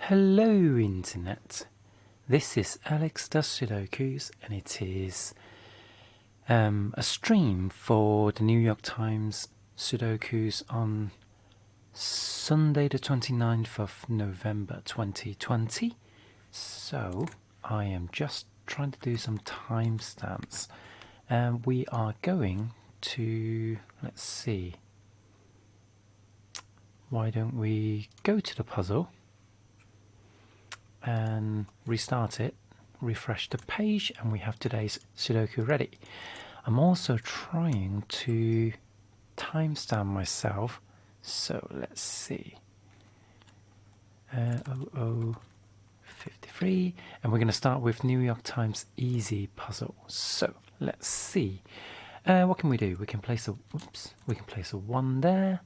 Hello Internet, this is Alex does Sudokus and it is a stream for the New York Times Sudokus on Sunday the 29th of November 2020. So I am just trying to do some timestamps and we are going to, let's see, why don't we go to the puzzle and restart it, refresh the page, and we have today's Sudoku ready. I'm also trying to timestamp myself, so let's see. 00:53, and we're going to start with New York Times Easy Puzzle. So let's see. What can we do? We can place a we can place a 1 there.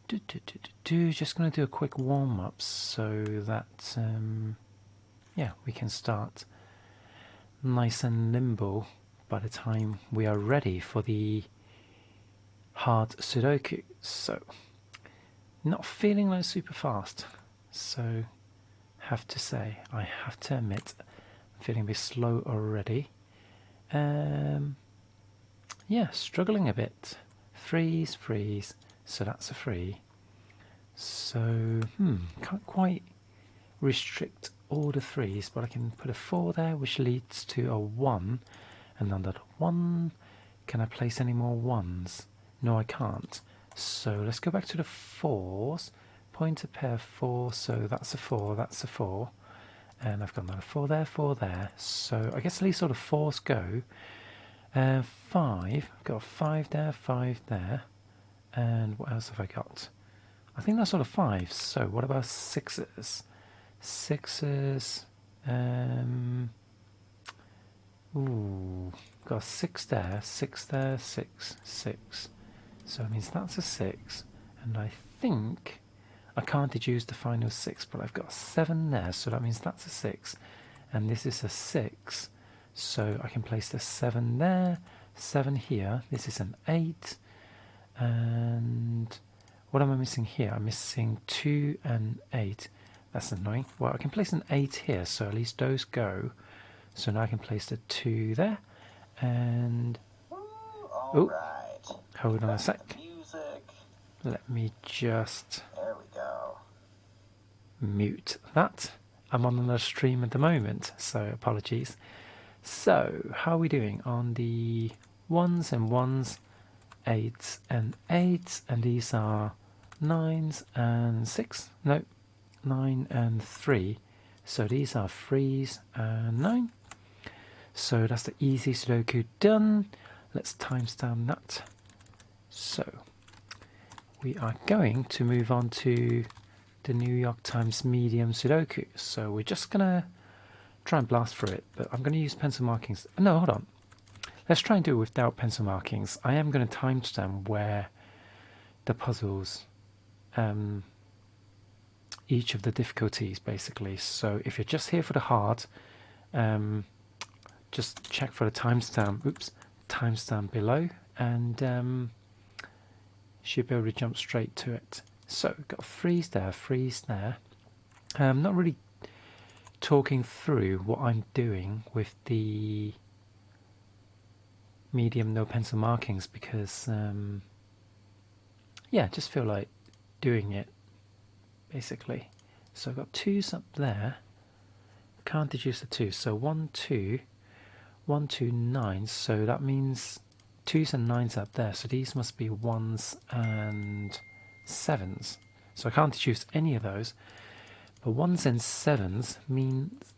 Just going to do a quick warm up so that yeah, we can start nice and nimble by the time we are ready for the hard Sudoku. So, not feeling like super fast. So, have to say, I have to admit, I'm feeling a bit slow already. Yeah, struggling a bit. Freeze. So that's a 3. So, can't quite restrict all the 3s, but I can put a 4 there, which leads to a 1. And under the 1, can I place any more 1s? No, I can't. So let's go back to the 4s. Point a pair 4, so that's a 4, that's a 4. And I've got another 4 there, 4 there. So I guess at least all the 4s go. 5, I've got a 5 there, 5 there. And what else have I got? I think that's all the 5s. So what about 6s? 6s, ooh, got a 6 there, 6 there, 6, 6. So it means that's a 6, and I think I can't deduce the final 6, but I've got a 7 there, so that means that's a 6, and this is a 6, so I can place the 7 there, 7 here, this is an 8, and what am I missing here? I'm missing 2 and 8. That's annoying. Well, I can place an 8 here, so at least those go. So now I can place the 2 there, and oh, right. Hold on a sec. Let me just mute that. I'm on another stream at the moment, so apologies. So, how are we doing on the 1s and 1s, 8s and 8s, and these are 9s and 6? No. 9 and 3, so these are 3s and 9. So that's the easy Sudoku done. Let's timestamp that. So we are going to move on to the New York Times medium Sudoku. So we're just gonna try and blast through it, but I'm gonna use pencil markings. No, hold on. Let's try and do it without pencil markings. I am going to timestamp where the puzzles each of the difficulties basically. So if you're just here for the hard, just check for the timestamp below, and should be able to jump straight to it. So got a freeze there, I'm not really talking through what I'm doing with the medium no pencil markings because yeah, just feel like doing it basically. So I've got 2s up there, can't deduce the 2, so 1, 2, 1, 2, 9, so that means 2s and 9s up there, so these must be 1s and 7s, so I can't deduce any of those, but 1s and 7s means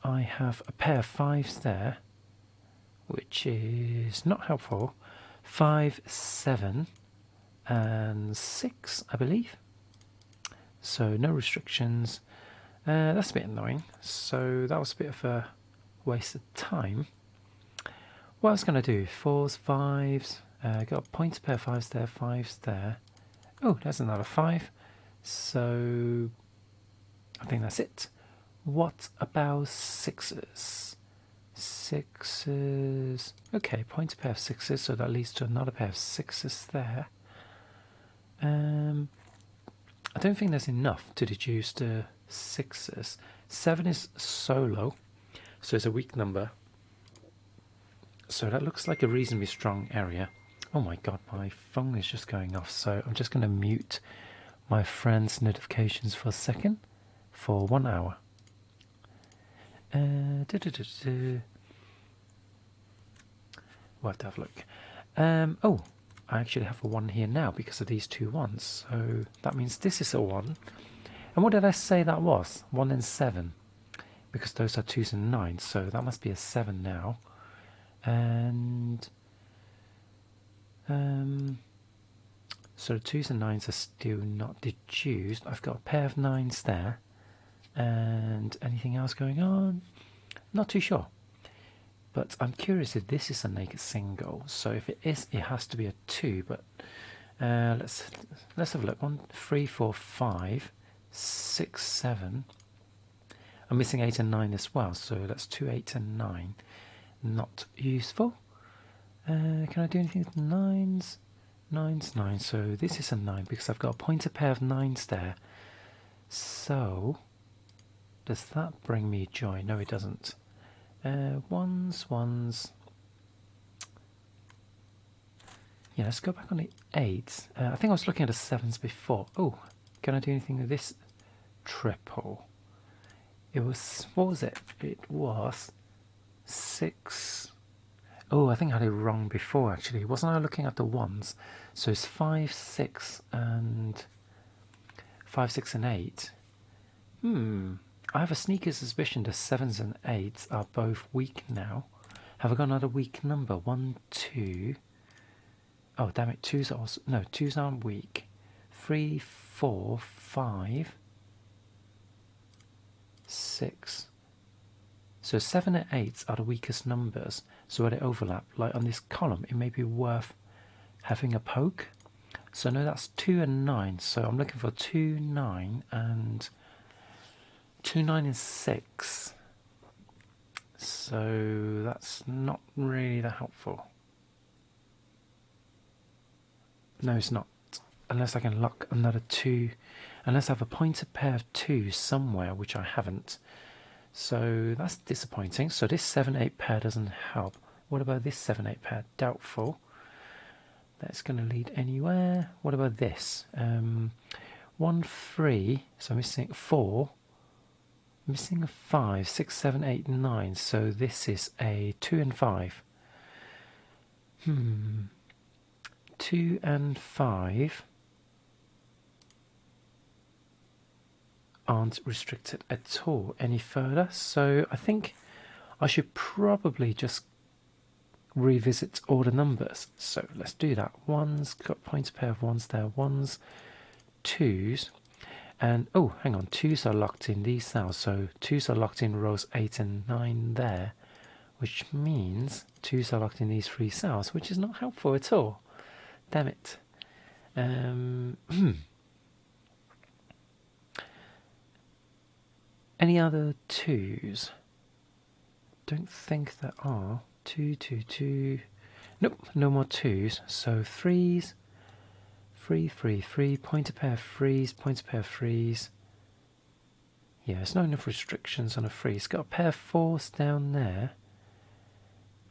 I have a pair of 5s there, which is not helpful. 5, 7 and 6, I believe. So no restrictions. That's a bit annoying. So that was a bit of a waste of time. What I was going to do, 4s, 5s, got a pointer pair of 5s there, 5s there. Oh, there's another 5. So I think that's it. What about 6s? 6s. Okay, pointer pair of 6s, so that leads to another pair of 6s there. I don't think there's enough to deduce the sixes. 7 is so low, so it's a weak number. So that looks like a reasonably strong area. Oh my god, my phone is just going off, so I'm just going to mute my friend's notifications for a second for 1 hour. We'll have to have a look. Oh, I actually have a 1 here now because of these 2 ones. So that means this is a 1. And what did I say that was? 1 and 7. Because those are 2s and 9s. So that must be a 7 now. And so the 2s and 9s are still not deduced. I've got a pair of 9s there. And anything else going on? Not too sure. But I'm curious if this is a naked single. So if it is, it has to be a 2. But let's have a look. 1, 3, 4, 5, 6, 7. I'm missing 8 and 9 as well. So that's 2, 8, and 9. Not useful. Can I do anything with 9s? 9s, 9. So this is a 9 because I've got a pointer pair of 9s there. So does that bring me joy? No, it doesn't. 1s, 1s. Yeah, let's go back on the 8s. I think I was looking at the 7s before. Oh, can I do anything with this triple? It was, what was it? It was 6. Oh, I think I had it wrong before actually. Wasn't I looking at the 1s? So it's 5, 6 and 5, 6 and 8. I have a sneaky suspicion the 7s and 8s are both weak now. Have I got another weak number? 1, 2. Oh, damn it. 2s are also... No, 2s aren't weak. 3, 4, 5, 6. So 7 and 8s are the weakest numbers. So where they overlap, like on this column, it may be worth having a poke. So no, that's 2 and 9. So I'm looking for 2, 9 and... 2, 9 and 6. So that's not really that helpful. No, it's not. Unless I can lock another 2. Unless I have a pointer pair of 2 somewhere, which I haven't. So that's disappointing. So this 7-8 pair doesn't help. What about this 7-8 pair? Doubtful. That's going to lead anywhere. What about this? 1, 3. So I'm missing 4. Missing a 5, 6, 7, 8, 9. So this is a 2 and 5. 2 and 5 aren't restricted at all any further. So I think I should probably just revisit all the numbers. So let's do that. 1's got pointer pair of 1s there. 1s, 2s. And, oh, hang on, 2s are locked in these cells, so 2s are locked in rows 8 and 9 there, which means 2s are locked in these 3 cells, which is not helpful at all. Damn it. Any other 2s? Don't think there are. 2, 2, 2. Nope, no more 2s, so 3s. 3, 3, 3, pointer pair of 3s, pointer pair of 3s. Yeah, there's not enough restrictions on a 3. It's got a pair of 4s down there.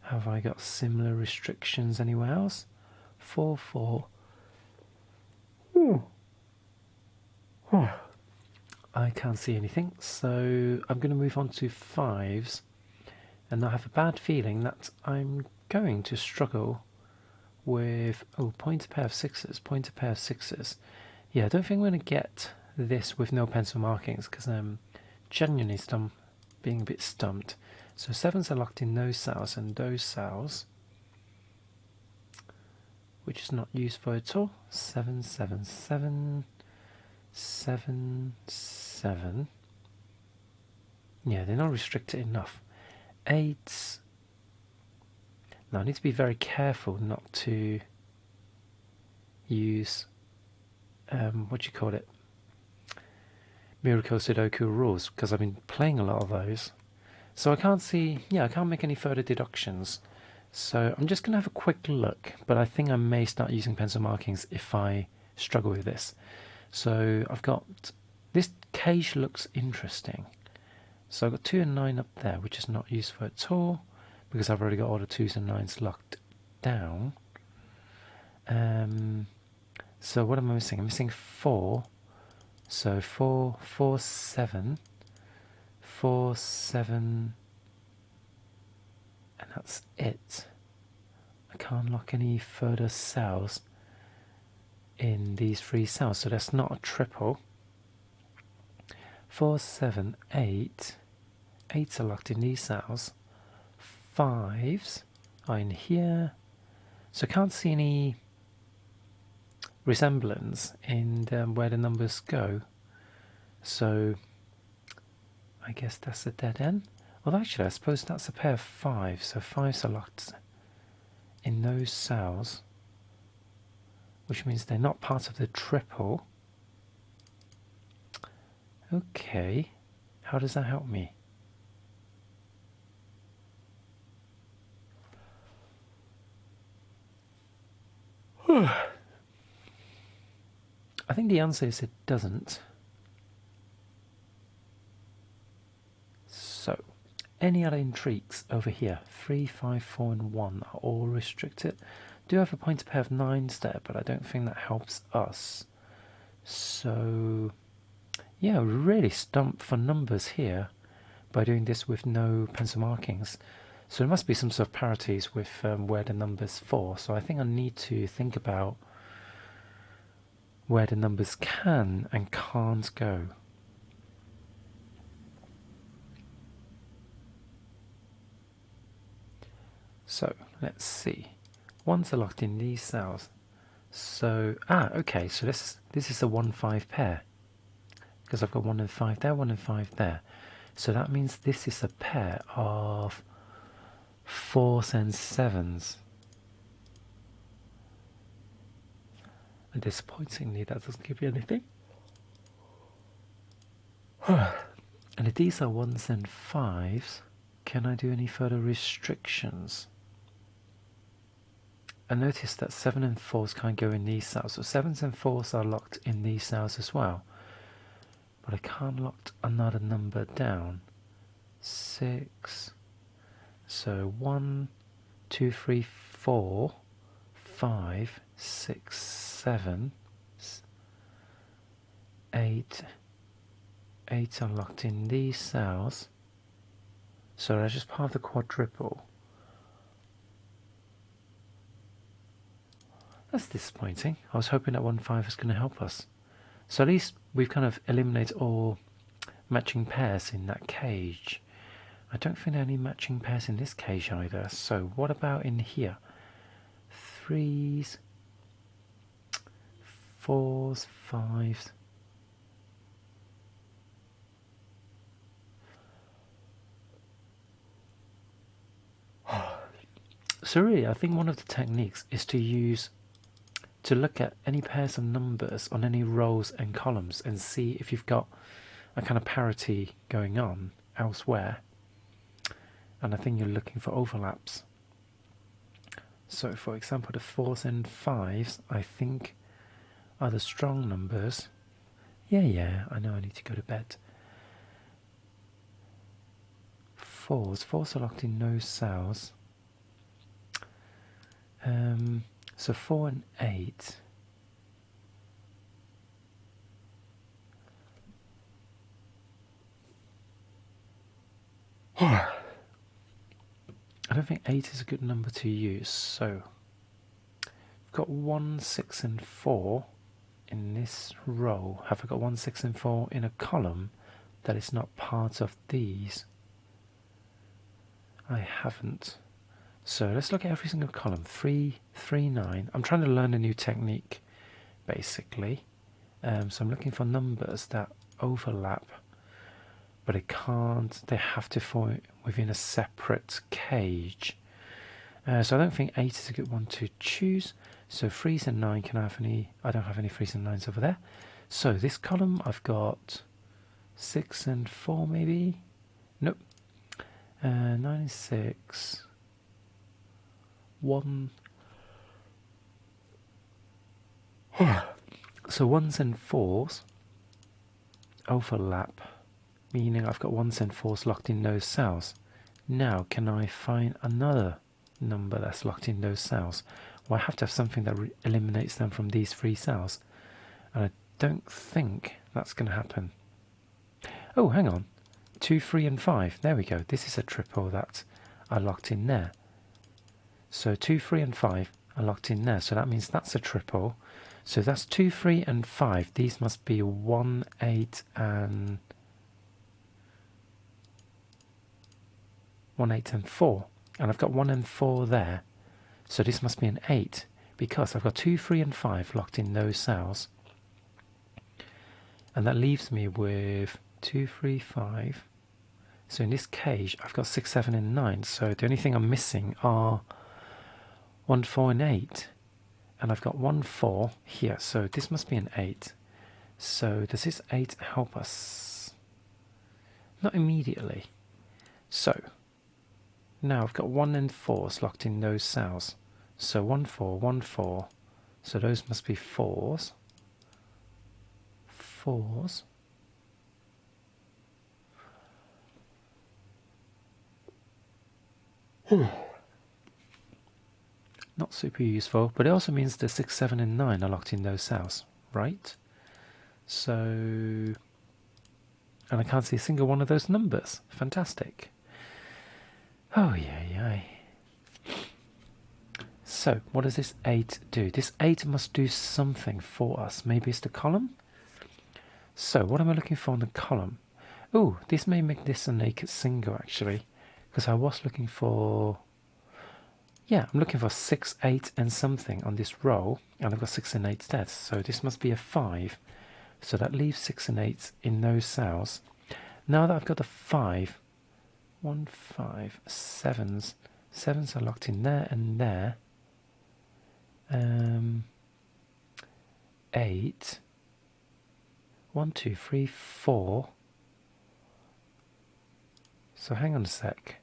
Have I got similar restrictions anywhere else? 4, 4. I can't see anything, so I'm going to move on to 5s. And I have a bad feeling that I'm going to struggle with, oh, pointer pair of 6s, pointer pair of 6s. Yeah, I don't think I'm going to get this with no pencil markings because I'm genuinely being a bit stumped. So 7s are locked in those cells and those cells, which is not useful at all. 7, 7, 7, 7, 7. Yeah, they're not restricted enough. 8s. Now I need to be very careful not to use what do you call it? Miracle Sudoku rules, because I've been playing a lot of those. So I can't see, yeah, I can't make any further deductions. So I'm just going to have a quick look, but I think I may start using pencil markings if I struggle with this. So I've got, this cage looks interesting. So I've got 2 and 9 up there, which is not useful at all, because I've already got all the 2s and 9s locked down. So what am I missing? I'm missing 4. So 4, 4, 7, 4, 7, and that's it. I can't lock any further cells in these 3 cells, so that's not a triple. 4, 7, 8. 8s are locked in these cells. 5s are in here. So I can't see any resemblance in where the numbers go. So I guess that's a dead end. Well, actually, I suppose that's a pair of 5s. So 5s are locked in those cells, which means they're not part of the triple. Okay, how does that help me? I think the answer is it doesn't. So, any other intrigues over here? 3, 5, 4 and 1 are all restricted. Do have a pointer pair of 9s there, but I don't think that helps us. So, yeah, really stumped for numbers here by doing this with no pencil markings. So there must be some sort of parities with where the numbers fall. So I think I need to think about where the numbers can and can't go. So let's see. 1s are locked in these cells. So okay. So this is a 1-5 pair, because I've got 1 and 5 there, 1 and 5 there. So that means this is a pair of 4s and 7s. And disappointingly, that doesn't give you anything. And if these are 1s and 5s, can I do any further restrictions? I noticed that 7 and 4s can't go in these cells. So 7s and 4s are locked in these cells as well. But I can't lock another number down. 6. So 1, 2, 3, 4, 5, 6, 7, 8. 8 are locked in these cells. So that's just part of the quadruple. That's disappointing. I was hoping that 1-5 was going to help us. So at least we've kind of eliminated all matching pairs in that cage. I don't think there are any matching pairs in this cage either. So what about in here? 3s, 4s, 5s. So really, I think one of the techniques is to look at any pairs of numbers on any rows and columns and see if you've got a kind of parity going on elsewhere. And I think you're looking for overlaps. So for example, the 4s and 5s, I think, are the strong numbers. Yeah, I know I need to go to bed. 4s are locked in no cells. So 4 and 8. I don't think 8 is a good number to use, so I've got 1, 6 and 4 in this row. Have I got 1, 6 and 4 in a column that is not part of these? I haven't. So let's look at every single column. 3, 3, 9. I'm trying to learn a new technique, basically. So I'm looking for numbers that overlap, but it can't. They have to fall within a separate cage. So I don't think 8 is a good one to choose. So 3s and 9, can I have any? I don't have any 3s and 9s over there. So this column, I've got 6 and 4 maybe? Nope. 9 and 6. 1. So 1s and 4s overlap, meaning I've got 1s and 4s locked in those cells. Now can I find another number that's locked in those cells? Well, I have to have something that eliminates them from these 3 cells, and I don't think that's going to happen. Oh, hang on. 2, 3 and 5. There we go. This is a triple that I locked in there. So 2, 3 and 5 are locked in there. So that means that's a triple. So that's 2, 3 and 5. These must be 1, 8 and 1, 8 and 4. And I've got 1 and 4 there. So this must be an 8 because I've got 2, 3 and 5 locked in those cells. And that leaves me with 2, 3, 5. So in this cage, I've got 6, 7 and 9. So the only thing I'm missing are 1, 4 and 8. And I've got 1, 4 here. So this must be an 8. So does this 8 help us? Not immediately. So now I've got 1 and 4s locked in those cells. So 1, 4, 1, 4. So those must be 4s. 4s. Not super useful, but it also means the 6, 7 and 9 are locked in those cells, right? So, and I can't see a single one of those numbers. Fantastic. Oh, yeah. So, what does this 8 do? This 8 must do something for us. Maybe it's the column? So, what am I looking for in the column? Oh, this may make this a naked single, actually. Because I was looking for... Yeah, I'm looking for 6, 8 and something on this row. And I've got 6 and 8 there. So, this must be a 5. So, that leaves 6 and 8 in those cells. Now that I've got the 5... 1, 5, 7s. 7s are locked in there and there. 8. 1, 2, 3, 4. So hang on a sec.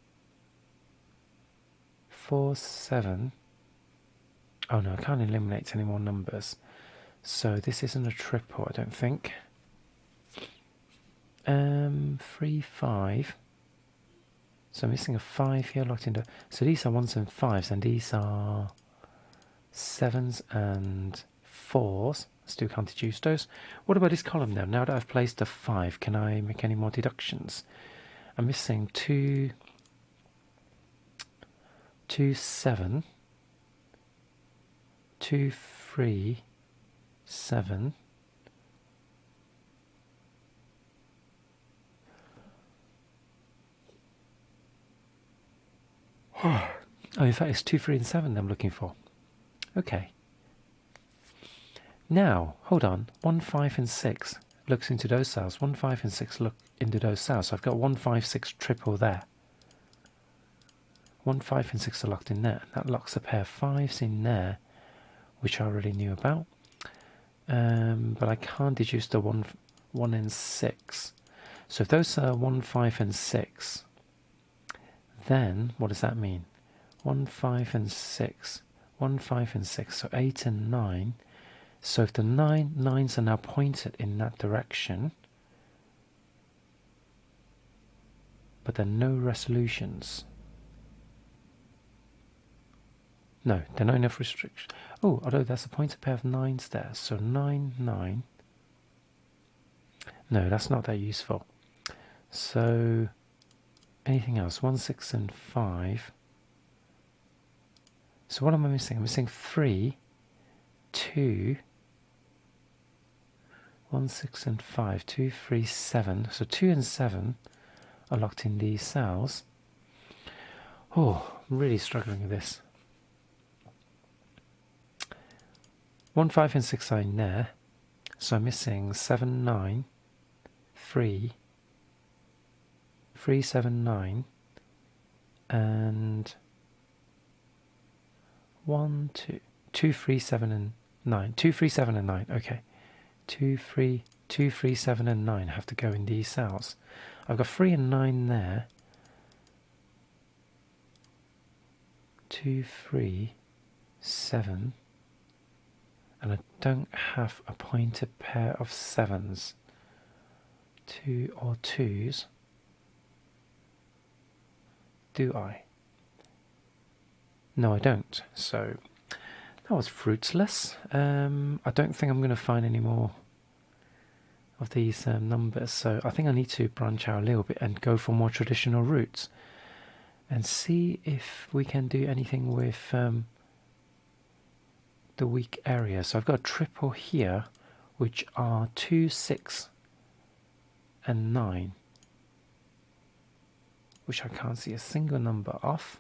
4, 7. Oh no, I can't eliminate any more numbers. So this isn't a triple, I don't think. 3, 5. So I'm missing a 5 here locked into. So these are 1s and 5s, and these are 7s and 4s. Still can't deduce those. What about this column now? Now that I've placed a 5, can I make any more deductions? I'm missing 2, 7, 2, 3, 7. Oh, in fact, it's 2, 3, and 7 I'm looking for. Okay. Now, hold on. 1, 5, and 6 looks into those cells. 1, 5, and 6 look into those cells. So I've got 1, 5, 6 triple there. 1, 5, and 6 are locked in there. That locks a pair of 5s in there, which I already knew about. But I can't deduce the 1, and 6. So if those are 1, 5, and 6, then what does that mean? 1, 5, and 6. 1, 5, and 6. So 8 and 9. So if the 9s are now pointed in that direction, but there are no resolutions. No, there are not enough restrictions. Oh, although there's a pointed pair of 9s there. So 9, 9. No, that's not that useful. So anything else? 1, 6, and 5. So what am I missing? I'm missing 3, 2, 1, 6, and 5. 2, 3, 7. So 2 and 7 are locked in these cells. Oh, I'm really struggling with this. 1, 5, and 6 are in there. So I'm missing 7, 9, 3, 3, 7, 9, and 1, 2, 2, 3, 7, and 9. 2, 3, 7, and 9. Okay. 2, 3, 7, and 9 have to go in these cells. I've got 3 and 9 there. 2, 3, 7. And I don't have a pointed pair of 7s. 2 or 2s. Do I? No, I don't. So that was fruitless. I don't think I'm going to find any more of these numbers, so I think I need to branch out a little bit and go for more traditional routes and see if we can do anything with the weak area. So I've got a triple here, which are 2, 6 and 9, which I can't see a single number of.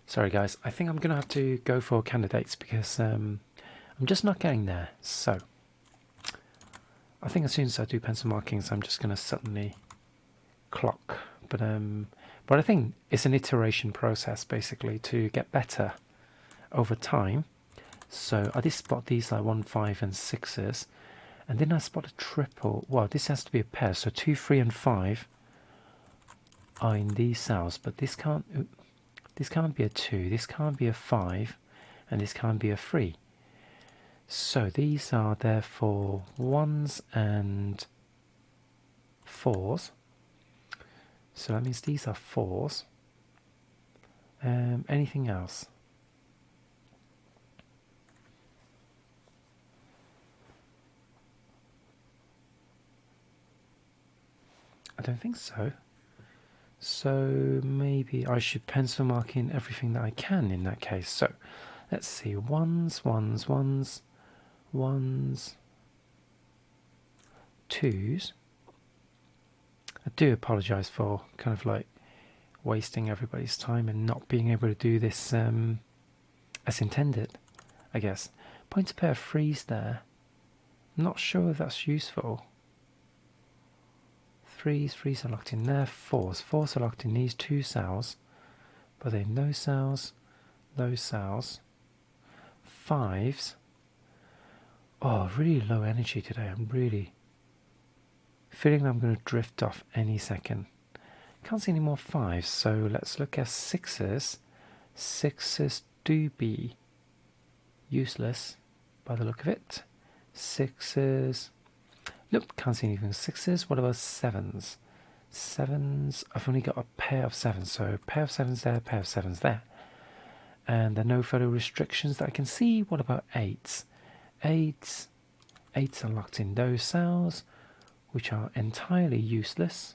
Sorry guys, I think I'm going to have to go for candidates because I'm just not getting there. So I think as soon as I do pencil markings, I'm just going to suddenly clock. But I think it's an iteration process basically to get better over time. So I did spot these like 1, 5 and 6s, and then I spot a triple. Well, this has to be a pair, so 2, 3 and 5 are in these cells, but this can't be a 2, this can't be a 5, and this can't be a 3. So these are therefore 1s and 4s. So that means these are 4s. Anything else? I don't think so. So maybe I should pencil mark in everything that I can in that case. So let's see, 1s, 1s, 1s, 1s, 2s. I do apologise for kind of like wasting everybody's time and not being able to do this as intended, I guess. Point a pair of 3s there. I'm not sure if that's useful. 3s are locked in there. 4s are locked in these 2 cells, but then those cells, those cells. 5s. Oh, really low energy today. I'm really feeling I'm going to drift off any second. Can't see any more 5s, so let's look at 6s. 6s do be useless by the look of it. 6s. Nope, can't see anything. 6s. What about 7s? 7s. I've only got a pair of 7s, so pair of 7s there, pair of 7s there. And there are no further restrictions that I can see. What about 8s? 8s are locked in those cells, which are entirely useless.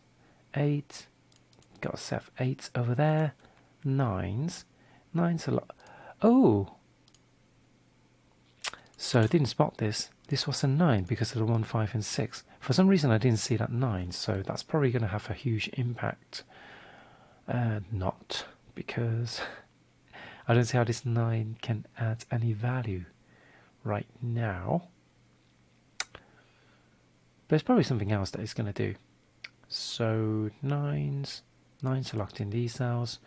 8, got a set of 8s over there. 9s are locked. Oh! So I didn't spot this. This was a 9 because of the 1, 5 and 6. For some reason I didn't see that 9, so that's probably going to have a huge impact. Not, because I don't see how this 9 can add any value right now. But it's probably something else that it's going to do. So 9s are locked in these cells.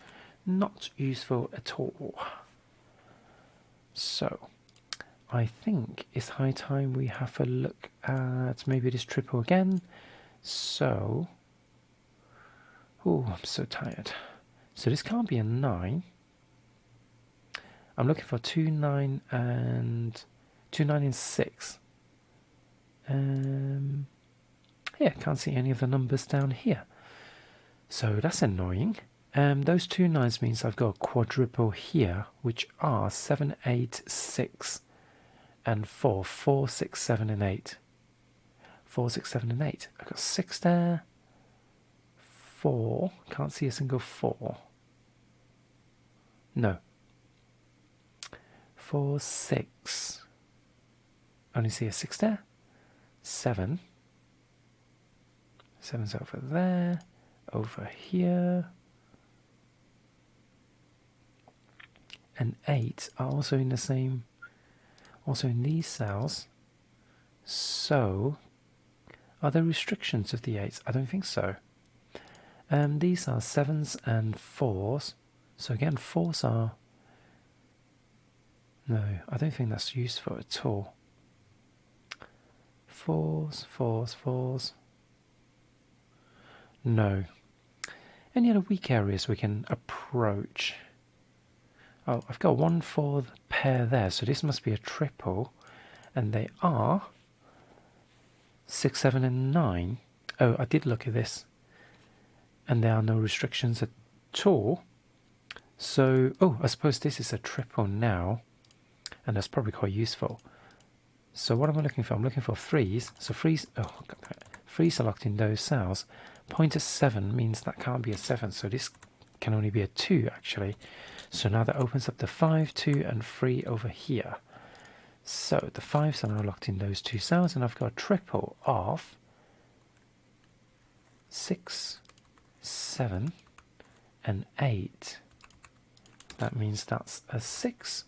Not useful at all. So I think it's high time we have a look at maybe this triple again. So, oh, I'm so tired. So this can't be a 9. I'm looking for 2, 9 and 6. Yeah, can't see any of the numbers down here. So that's annoying. Those 2 9s means I've got a quadruple here, which are 7, 8, 6. And 4, 4, 6, 7 and 8. 4, 6, 7 and 8. I've got 6 there. 4. Can't see a single 4. No. 4, 6. Only see a 6 there. 7. 7's over there. Over here. And 8 are also in the same... Also in these cells. So, are there restrictions of the 8s? I don't think so. These are 7s and 4s. So again, 4s are... No, I don't think that's useful at all. 4s, 4s, 4s. No. Any other weak areas we can approach? Oh, I've got 1 4 pair there, so this must be a triple. And they are 6, 7 and 9. Oh, I did look at this. And there are no restrictions at all. So, oh, I suppose this is a triple now. And that's probably quite useful. So what am I looking for? I'm looking for 3s. So 3s, oh, 3s are locked in those cells. Pointer 7 means that can't be a 7. So this can only be a 2 actually. So now that opens up the 5, 2 and 3 over here. So the 5s are now locked in those 2 cells, and I've got a triple of 6, 7 and 8. That means that's a 6.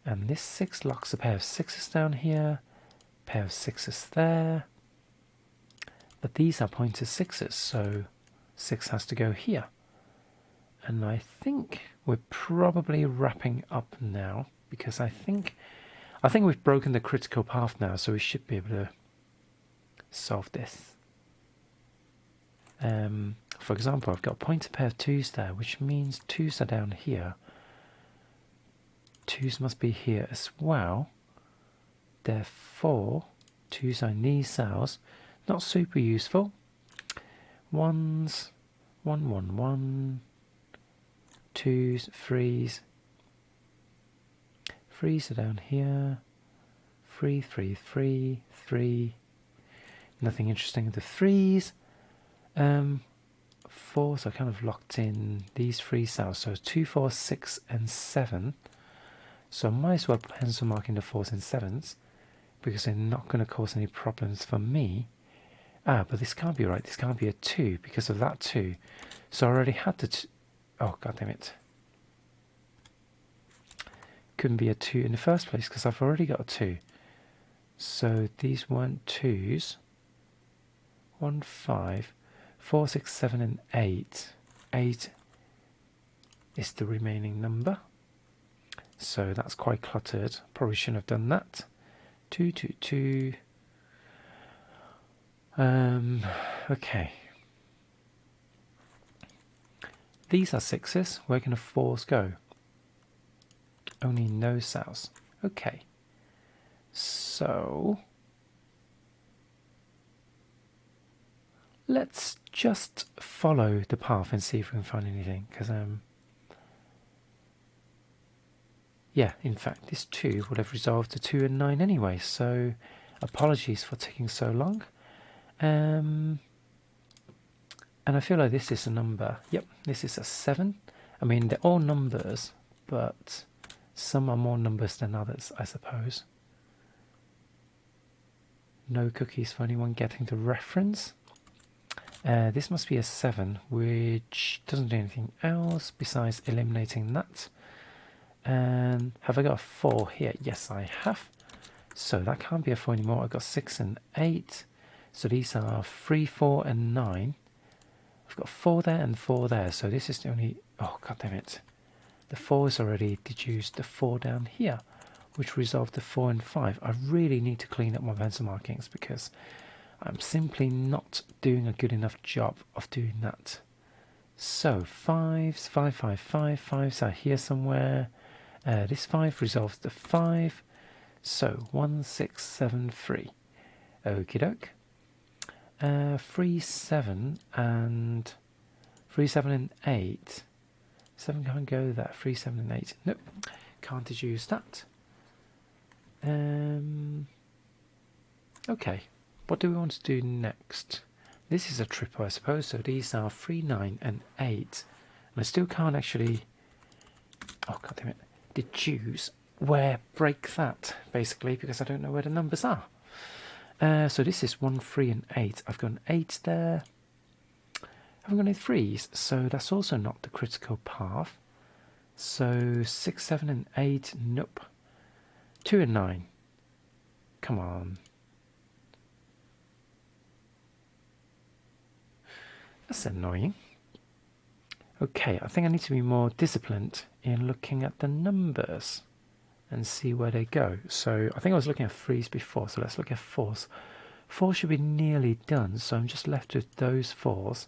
And this 6 locks a pair of 6s down here, pair of 6s there. But these are pointer 6s, so 6 has to go here. And I think we're probably wrapping up now, because I think we've broken the critical path now, so we should be able to solve this. For example, I've got a pointer pair of 2s there, which means 2s are down here. 2s must be here as well. Therefore, 2s are in these cells. Not super useful. 1s, 1, 1, 1. 2s, 3s. 3s are down here. 3, 3, 3, 3. Nothing interesting with the 3s. 4s are kind of locked in these 3 cells. So 2, 4, 6 and 7. So I might as well pencil marking the 4s and 7s, because they're not going to cause any problems for me. Ah, but this can't be right. This can't be a 2 because of that 2. So I already had the oh, god damn it. Couldn't be a 2 in the first place because I've already got a 2. So these weren't 2s. 1, 5, 4, 6, 7 and 8. 8 is the remaining number. So that's quite cluttered. Probably shouldn't have done that. 2, 2, 2. Okay. These are 6s. Where can the 4s go? Only in those cells. Okay. So let's just follow the path and see if we can find anything. Because yeah, in fact, this 2 would have resolved to 2 and 9 anyway. So apologies for taking so long. And I feel like this is a number. Yep, this is a 7. I mean, they're all numbers, but some are more numbers than others, I suppose. No cookies for anyone getting the reference. This must be a 7, which doesn't do anything else besides eliminating that. And have I got a 4 here? Yes, I have. So that can't be a 4 anymore. I've got 6 and 8. So these are 3, 4 and 9. I've got 4 there and 4 there. So this is the only... Oh, god damn it. The 4 is already deduced the 4 down here, which resolved the 4 and 5. I really need to clean up my pencil markings because I'm simply not doing a good enough job of doing that. So 5s, 5, 5, 5. 5s are here somewhere. This 5 resolves the 5. So 1, 6, 7, 3. Okie doke. 3, 7 and 3, 7 and 8. 7 can't go there. 3, 7 and 8. Nope, can't deduce that. Okay, what do we want to do next? This is a triple, I suppose. So these are 3, 9 and 8. And I still can't actually... Oh, god damn it. Deduce where break that, basically, because I don't know where the numbers are. So this is 1, 3 and 8. I've got an 8 there. I haven't got any 3s, so that's also not the critical path. So 6, 7 and 8, nope. 2 and 9. Come on. That's annoying. Okay, I think I need to be more disciplined in looking at the numbers and see where they go. So I think I was looking at 3s before, so let's look at 4s. 4 should be nearly done, so I'm just left with those 4s.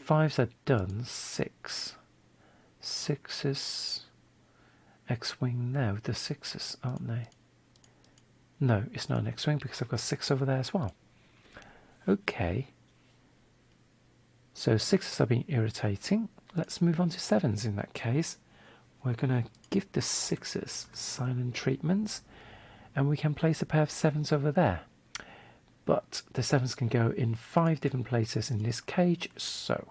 5s are done. 6. 6s. X-wing now. The 6s, aren't they? No, it's not an X-wing because I've got 6 over there as well. Okay. So 6s are being irritating. Let's move on to 7s in that case. We're going to give the 6s silent treatments, and we can place a pair of 7s over there. But the 7s can go in 5 different places in this cage, so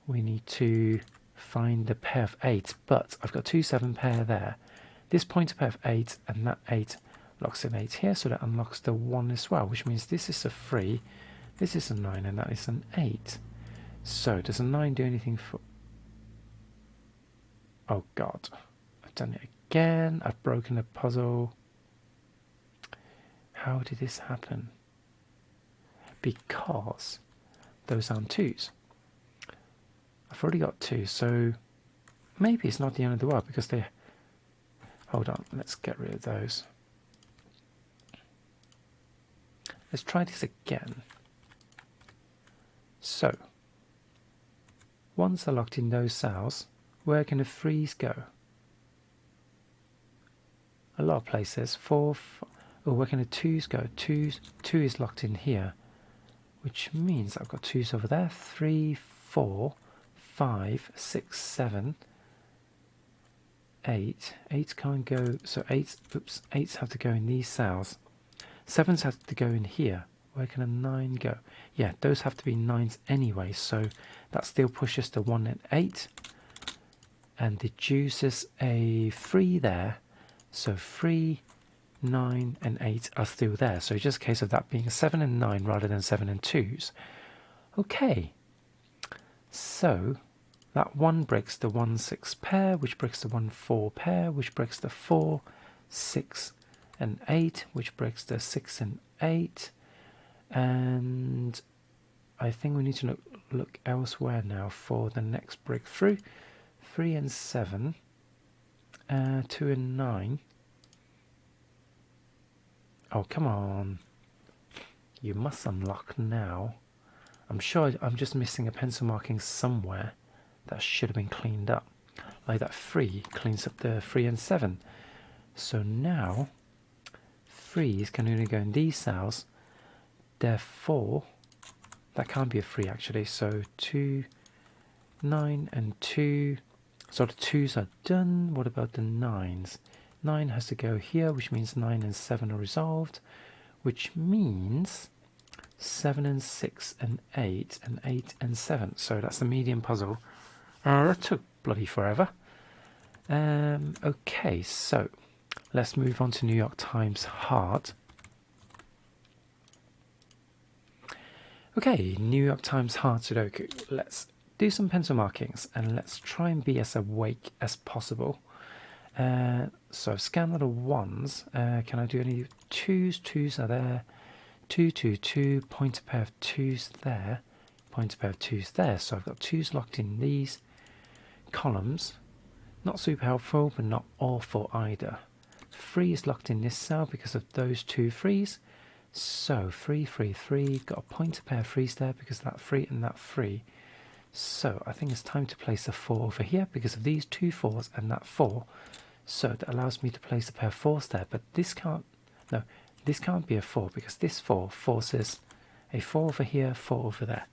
we need to find the pair of 8. But I've got 2 7 pair there. This points a pair of 8, and that 8 locks an 8 here, so that unlocks the 1 as well, which means this is a 3, this is a 9, and that is an 8. So does a 9 do anything for... Oh god, I've done it again. I've broken the puzzle. How did this happen? Because those aren't 2s. I've already got 2, so maybe it's not the end of the world because they... Hold on, let's get rid of those. Let's try this again. So, once they're locked in those cells, where can the 3s go? A lot of places. 4, oh, where can the 2s go? 2 is locked in here, which means I've got 2s over there. 3, 4, 5, 6, 7, 8. 8 can't go, so 8s have to go in these cells. 7s have to go in here. Where can a 9 go? Yeah, those have to be 9s anyway, so that still pushes the 1 and 8 and deduces a 3 there. So 3, 9 and 8 are still there. So it's just a case of that being 7 and 9 rather than 7 and 2s. Okay, so that 1 breaks the 1, 6 pair, which breaks the 1, 4 pair, which breaks the 4, 6 and 8, which breaks the 6 and 8. And I think we need to look elsewhere now for the next breakthrough. 3 and 7, 2 and 9. Oh, come on. You must unlock now. I'm sure I'm just missing a pencil marking somewhere that should have been cleaned up. Like that 3 cleans up the 3 and 7. So now 3s can only go in these cells. Therefore, that can't be a 3 actually. So 2, 9 and 2. So the 2s are done. What about the 9s? 9 has to go here, which means 9 and 7 are resolved, which means 7 and 6 and 8 and 8 and 7. So that's the medium puzzle. That took bloody forever. Okay, so let's move on to New York Times Hard. Okay, New York Times Hard Sudoku. Let's do some pencil markings and let's try and be as awake as possible. So I've scanned all the 1s. Can I do any 2s? 2s are there. 2, 2, 2. Point a pair of 2s there. Point a pair of 2s there. So I've got 2s locked in these columns. Not super helpful, but not awful either. 3 is locked in this cell because of those 2 3s. So 3, 3, 3. Got a pointer pair of 3s there because of that 3 and that 3. So I think it's time to place a 4 over here because of these 2 4s and that 4. So that allows me to place a pair of 4s there. But this can't, no, this can't be a 4 because this 4 forces a 4 over here, 4 over there.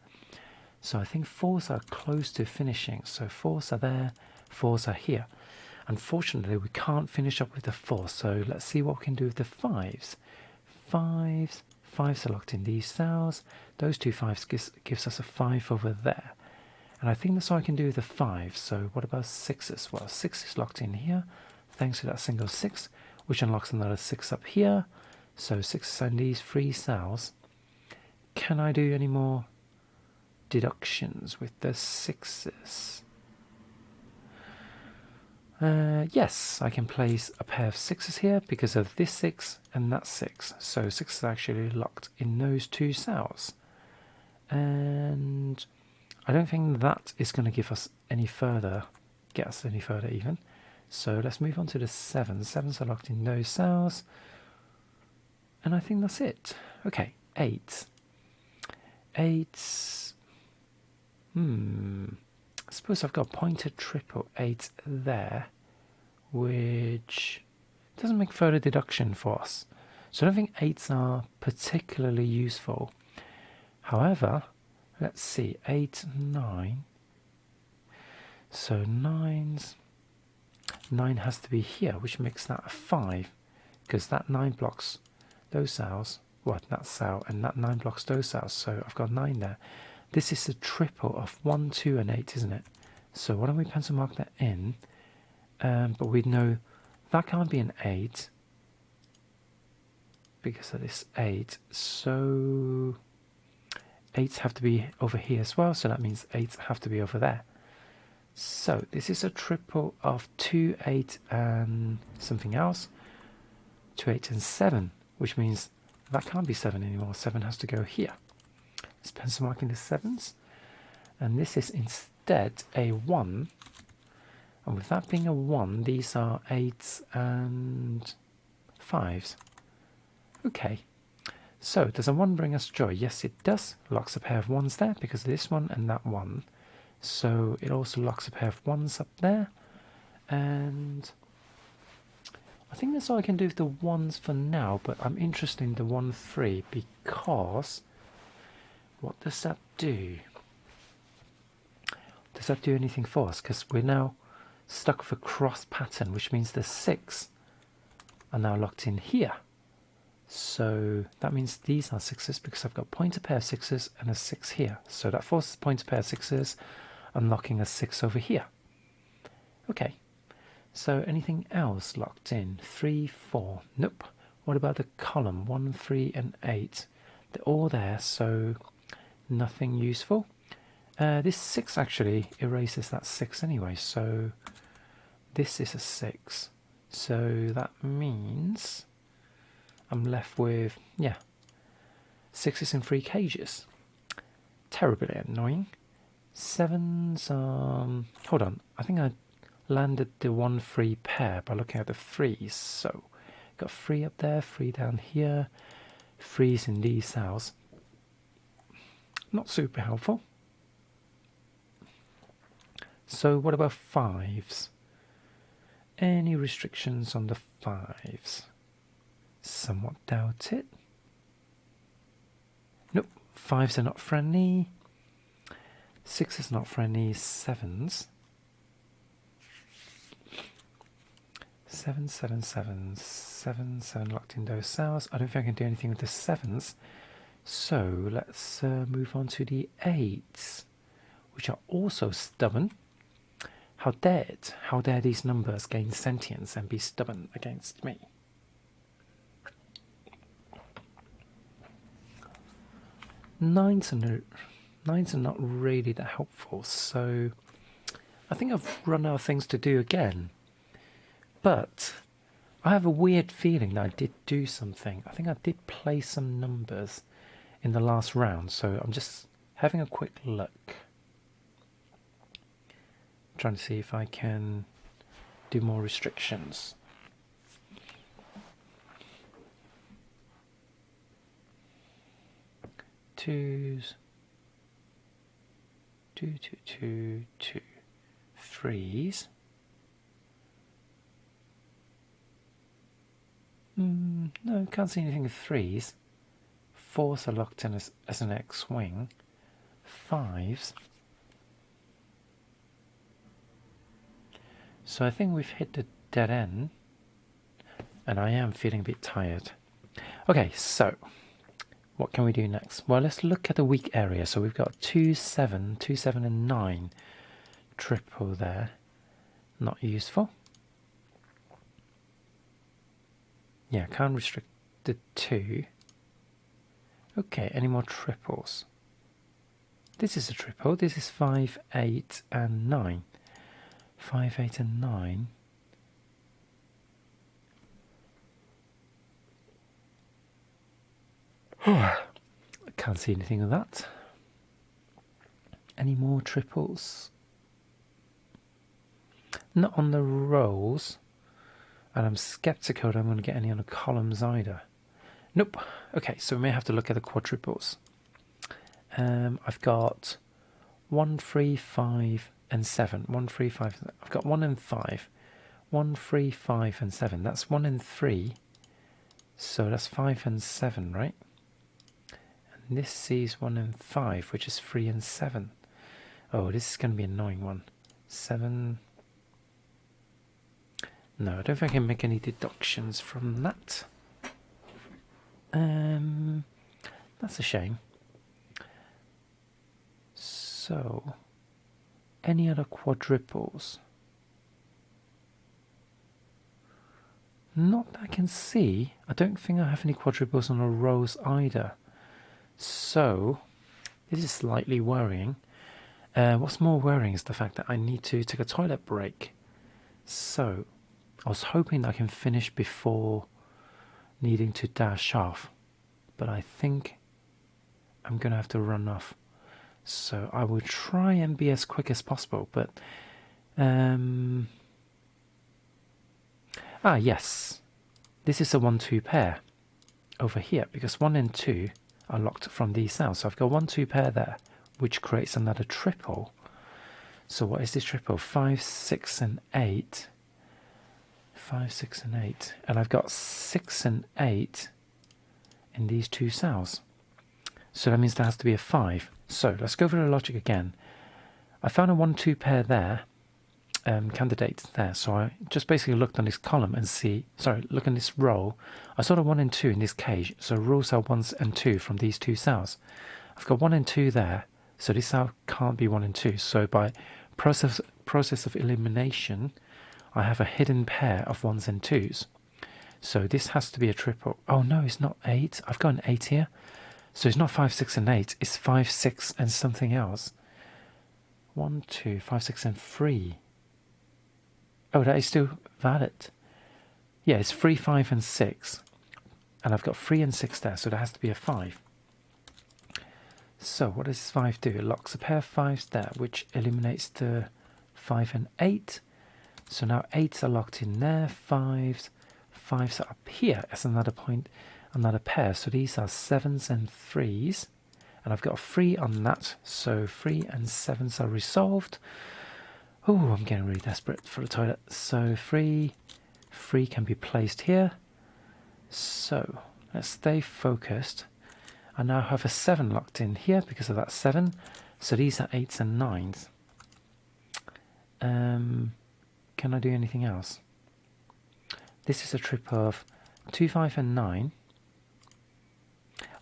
So I think 4s are close to finishing. So 4s are there, 4s are here. Unfortunately, we can't finish up with the 4, so let's see what we can do with the 5s. 5s are locked in these cells. Those 2 5s gives us a 5 over there. And I think that's all I can do with the 5. So what about 6s? Well, 6 is locked in here, thanks to that single 6, which unlocks another 6 up here. So 6s are in these 3 cells. Can I do any more deductions with the 6s? Yes, I can place a pair of 6s here because of this 6 and that 6. So 6 is actually locked in those 2 cells. And I don't think that is going to give us any further, get us any further even. So let's move on to the 7s. 7s are locked in those cells. And I think that's it. Okay, 8s. 8s. I suppose I've got pointed triple 8 there, which doesn't make further deduction for us. So I don't think 8s are particularly useful. However, let's see, 8, 9. So 9s. 9 has to be here, which makes that a 5, because that 9 blocks those cells. What, that cell, and that 9 blocks those cells. So I've got 9 there. This is a triple of 1, 2, and 8, isn't it? So why don't we pencil mark that in? But we know that can't be an 8 because of this 8. So 8s have to be over here as well. So that means 8s have to be over there. So this is a triple of 2, 8, and something else. 2, 8, and 7, which means that can't be 7 anymore. 7 has to go here. Let's pencil mark in the 7s. And this is instead a 1. And with that being a 1, these are 8s and 5s. Okay. So does a 1 bring us joy? Yes, it does. Locks a pair of 1s there because of this one and that 1. So it also locks a pair of 1s up there. And I think that's all I can do with the 1s for now, but I'm interested in the 1, 3 because what does that do? Does that do anything for us? Because we're now stuck with a cross pattern, which means the 6 are now locked in here. So that means these are 6s because I've got pointer pair of 6s and a 6 here. So that forces pointer pair of 6s, unlocking a 6 over here. Okay. So anything else locked in? 3, 4. Nope. What about the column? 1, 3, and 8. They're all there, so nothing useful. This 6 actually erases that 6 anyway, so this is a 6. So that means I'm left with, 6s in 3 cages. Terribly annoying. 7s, hold on, I think I landed the 1, 3 pair by looking at the 3s. So got 3 up there, 3 down here, 3s in these cells. Not super helpful. So what about 5s? Any restrictions on the 5s? Somewhat doubt it. Nope, 5s are not friendly. 6 is not friendly. 7s. 7, 7, 7, 7, 7 locked in those cells. I don't think I can do anything with the 7s. So let's move on to the 8s, which are also stubborn. How dare these numbers gain sentience and be stubborn against me? Nines are not really that helpful, so I think I've run out of things to do again. But I have a weird feeling that I did do something. I think I did play some numbers in the last round, so I'm just having a quick look. Trying to see if I can do more restrictions. Twos, 2, 2, 2, 2, 3s. No, can't see anything with 3s. 4s are locked in as an X-wing. 5s. So I think we've hit the dead end, and I am feeling a bit tired. Okay, so what can we do next? Well, let's look at the weak area. So we've got 2, 7, 2, 7, and 9. Triple there. Not useful. Yeah, can't restrict the 2. Okay, any more triples? This is a triple. This is 5, 8, and 9. 5, 8, and 9. I can't see anything of that. any more triples? Not on the rows, and I'm skeptical that I'm going to get any on the columns either. Nope. Okay, so we may have to look at the quadruples. I've got 1, 3, 5, and 7. 1, 3, 5. I've got 1 and 5. 1, 3, 5, and 7. That's 1 and 3. So that's 5 and 7, right? And this sees 1 and 5, which is 3 and 7. Oh, this is going to be an annoying one. 7. No, I don't think I can make any deductions from that. That's a shame. So, any other quadruples? Not that I can see. I don't think I have any quadruples on the rows either. So, this is slightly worrying. What's more worrying is the fact that I need to take a toilet break. So, I was hoping I can finish before needing to dash off, but I think I'm going to have to run off. So I will try and be as quick as possible, but yes, this is a 1-2 pair over here, because 1 and 2 are locked from these cells. So I've got 1-2 pair there, which creates another triple. So what is this triple? 5, 6, and 8. 5, 6, and 8. And I've got 6 and 8 in these two cells. So that means there has to be a 5. So let's go through the logic again. I found a 1-2 pair there, candidates there. So I just basically looked on this column and look in this row. I saw the 1 and 2 in this cage. So rows are 1 and 2 from these two cells. I've got 1 and 2 there. So this cell can't be 1 and 2. So by process of elimination, I have a hidden pair of 1s and 2s. So this has to be a triple. Oh no, it's not 8. I've got an 8 here. So it's not 5, 6, and 8. It's 5, 6, and something else. 1, 2, 5, 6, and 3. Oh, that is still valid. Yeah, it's 3, 5, and 6. And I've got 3 and 6 there, so there has to be a 5. So what does 5 do? It locks a pair of 5s there, which eliminates the 5 and 8. So now 8s are locked in there, 5s are up here as another point, another pair. So these are 7s and 3s, and I've got a 3 on that, so 3 and 7s are resolved. Oh, I'm getting really desperate for the toilet. So 3 can be placed here. So let's stay focused. I now have a 7 locked in here because of that 7. So these are 8s and 9s. Can I do anything else? This is a trip of 2, 5, and 9.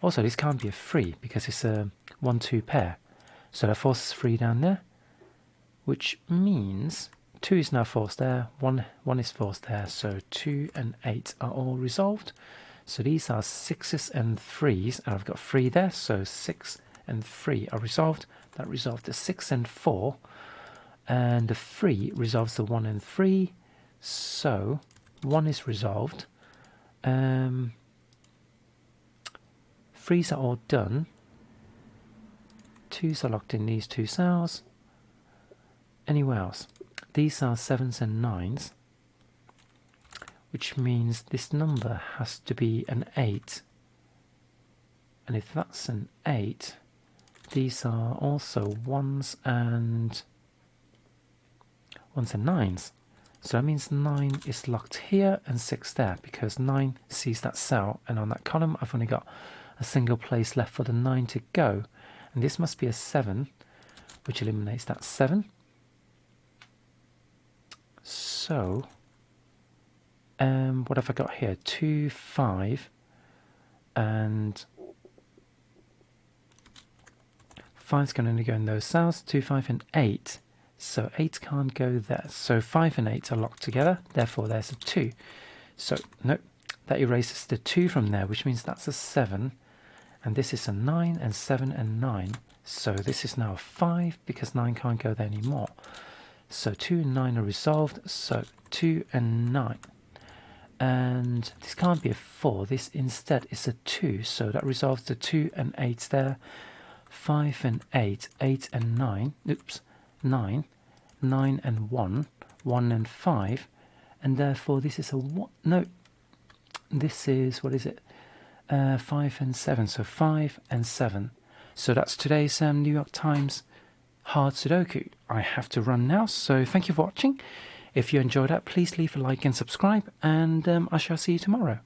Also, this can't be a 3 because it's a 1-2 pair. So that forces 3 down there, which means 2 is now forced there, 1 is forced there. So 2 and 8 are all resolved. So these are 6s and 3s, and I've got 3 there. So 6 and 3 are resolved. That resolved the 6 and 4. And the 3 resolves the 1 and 3, so 1 is resolved. 3s are all done. 2s are locked in these two cells. Anywhere else? These are 7s and 9s, which means this number has to be an 8. And if that's an 8, these are also 1s and 9s. So that means 9 is locked here and 6 there, because 9 sees that cell, and on that column I've only got a single place left for the 9 to go, and this must be a 7, which eliminates that 7. So what have I got here? 2, 5, and 5's going to only go in those cells. 2, 5, and 8. So 8 can't go there. So 5 and 8 are locked together. Therefore, there's a 2. So, nope, that erases the 2 from there, which means that's a 7. And this is a 9, and 7 and 9. So this is now a 5, because 9 can't go there anymore. So 2 and 9 are resolved. So 2 and 9. And this can't be a 4. This instead is a 2. So that resolves the 2 and 8 there. 5 and 8, 8 and 9, oops, 9, 9 and 1, 1 and 5, and therefore this is a what? No, this is, what is it? 5 and 7, so 5 and 7. So that's today's New York Times hard Sudoku. I have to run now, so thank you for watching. If you enjoyed that, please leave a like and subscribe, and I shall see you tomorrow.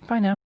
Bye now.